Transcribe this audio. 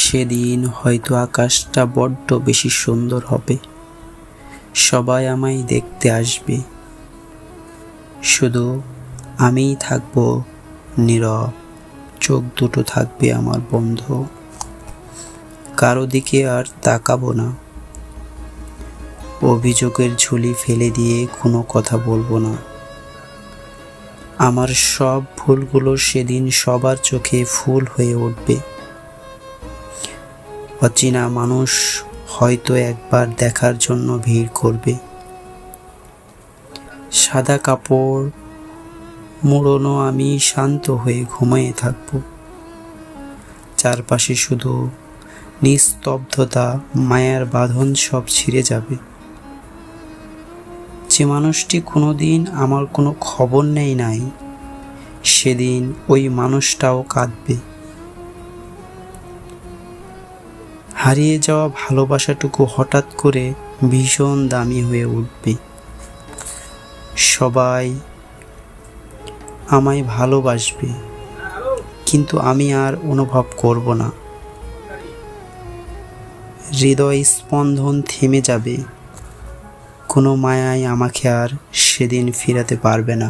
সেদিন হয়তো আকাশটা বড্ড বেশি সুন্দর হবে। সবাই আমায় দেখতে আসবে, শুধু আমিই থাকবো নীরব। চোখ দুটো থাকবে আমার বন্ধ। কারো দিকে আর তাকাবো না। অভিযোগের ঝুলি ফেলে দিয়ে কোনো কথা বলবো না। আমার সব ভুলগুলো সেদিন সবার চোখে ফুল হয়ে উঠবে। অচেনা মানুষ হয়তো একবার দেখার জন্য ভিড় করবে। সাদা কাপড় মুড়োনো আমি শান্ত হয়ে ঘুমিয়ে থাকব। চারপাশে শুধু নিস্তব্ধতা, মায়ার বাঁধন সব ছিঁড়ে যাবে। যে মানুষটি কোনোদিন আমার কোনো খবর নেয় নাই, সেদিন ওই মানুষটাও কাঁদবে। হারিয়ে যাওয়া ভালোবাসাটুকু হঠাৎ করে ভীষণ দামি হয়ে উঠবে। সবাই আমায় ভালোবাসবে, কিন্তু আমি আর অনুভব করব না। হৃদয় স্পন্দন থেমে যাবে। কোনো মায়াই আমাকে আর সেদিন ফিরাতে পারবে না।